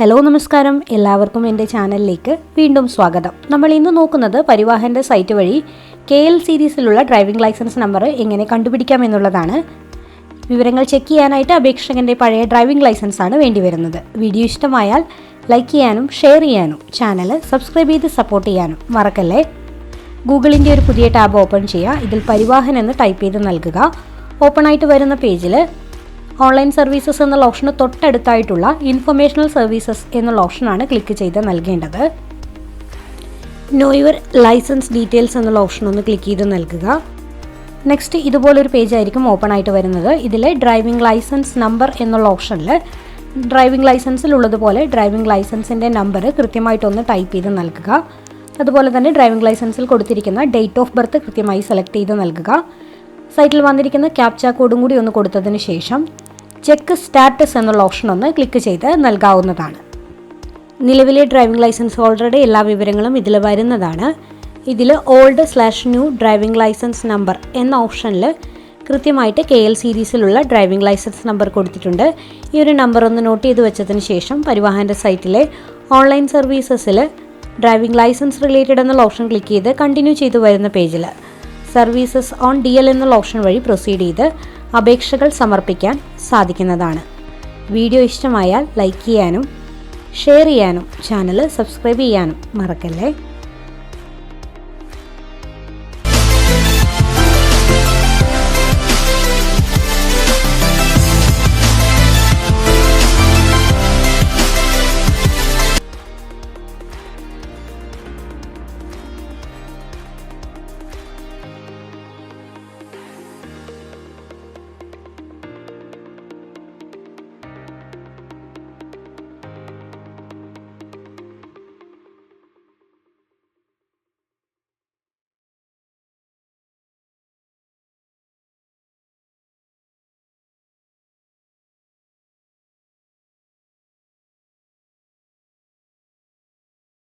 Hello നമസ്കാരം, എല്ലാവർക്കും എൻ്റെ ചാനലിലേക്ക് വീണ്ടും സ്വാഗതം. നമ്മൾ ഇന്ന് നോക്കുന്നത് പരിവാഹൻ്റെ സൈറ്റ് വഴി KL സീരീസിലുള്ള ഡ്രൈവിംഗ് ലൈസൻസ് നമ്പർ എങ്ങനെ കണ്ടുപിടിക്കാം എന്നുള്ളതാണ്. വിവരങ്ങൾ ചെക്ക് ചെയ്യാനായിട്ട് അപേക്ഷകൻ്റെ പഴയ ഡ്രൈവിംഗ് ലൈസൻസാണ് വേണ്ടി വരുന്നത്. വീഡിയോ ഇഷ്ടമായാൽ ലൈക്ക് ചെയ്യാനും ഷെയർ ചെയ്യാനും ചാനൽ സബ്സ്ക്രൈബ് ചെയ്ത് സപ്പോർട്ട് ചെയ്യാനും മറക്കല്ലേ. ഗൂഗിളിൻ്റെ ഒരു പുതിയ ടാബ് ഓപ്പൺ ചെയ്യുക. ഇതിൽ പരിവാഹൻ എന്ന് ടൈപ്പ് ചെയ്ത് നൽകുക. ഓപ്പൺ ആയിട്ട് വരുന്ന പേജിൽ ഓൺലൈൻ സർവീസസ് എന്നുള്ള ഓപ്ഷന് തൊട്ടടുത്തായിട്ടുള്ള ഇൻഫർമേഷണൽ സർവീസസ് എന്നുള്ള ഓപ്ഷനാണ് ക്ലിക്ക് ചെയ്ത് നൽകേണ്ടത്. നോ യുവർ ലൈസൻസ് ഡീറ്റെയിൽസ് എന്നുള്ള ഓപ്ഷൻ ഒന്ന് ക്ലിക്ക് ചെയ്ത് നൽകുക. നെക്സ്റ്റ് ഇതുപോലൊരു പേജ് ആയിരിക്കും ഓപ്പൺ ആയിട്ട് വരുന്നത്. ഇതിൽ ഡ്രൈവിംഗ് ലൈസൻസ് നമ്പർ എന്നുള്ള ഓപ്ഷനിൽ ഡ്രൈവിംഗ് ലൈസൻസിലുള്ളതുപോലെ ഡ്രൈവിംഗ് ലൈസൻസിൻ്റെ നമ്പർ കൃത്യമായിട്ടൊന്ന് ടൈപ്പ് ചെയ്ത് നൽകുക. അതുപോലെ തന്നെ ഡ്രൈവിംഗ് ലൈസൻസിൽ കൊടുത്തിരിക്കുന്ന ഡേറ്റ് ഓഫ് ബർത്ത് കൃത്യമായി സെലക്ട് ചെയ്ത് നൽകുക. സൈറ്റിൽ വന്നിരിക്കുന്ന ക്യാപ്ച കോഡും കൂടി ഒന്ന് കൊടുത്തതിന് ശേഷം ചെക്ക് സ്റ്റാറ്റസ് എന്നുള്ള ഓപ്ഷൻ ഒന്ന് ക്ലിക്ക് ചെയ്ത് നൽകാവുന്നതാണ്. നിലവിലെ ഡ്രൈവിംഗ് ലൈസൻസ് ഹോൾഡറുടെ എല്ലാ വിവരങ്ങളും ഇതിൽ വരുന്നതാണ്. ഇതിൽ ഓൾഡ്/ന്യൂ ഡ്രൈവിംഗ് ലൈസൻസ് നമ്പർ എന്ന ഓപ്ഷനിൽ കൃത്യമായിട്ട് KL സീരീസിലുള്ള ഡ്രൈവിംഗ് ലൈസൻസ് നമ്പർ കൊടുത്തിട്ടുണ്ട്. ഈ ഒരു നമ്പർ ഒന്ന് നോട്ട് ചെയ്ത് വെച്ചതിന് ശേഷം പരിവാഹൻ്റെ സൈറ്റിലെ ഓൺലൈൻ സർവീസസിൽ ഡ്രൈവിംഗ് ലൈസൻസ് റിലേറ്റഡ് എന്നുള്ള ഓപ്ഷൻ ക്ലിക്ക് ചെയ്ത് കണ്ടിന്യൂ ചെയ്ത് വരുന്ന പേജിൽ സർവീസസ് ഓൺ DL എന്നുള്ള ഓപ്ഷൻ വഴി പ്രൊസീഡ് ചെയ്ത് അപേക്ഷകൾ സമർപ്പിക്കാൻ സാധിക്കുന്നതാണ്. വീഡിയോ ഇഷ്ടമായാൽ ലൈക്ക് ചെയ്യാനും ഷെയർ ചെയ്യാനും ചാനൽ സബ്സ്ക്രൈബ് ചെയ്യാനും മറക്കല്ലേ.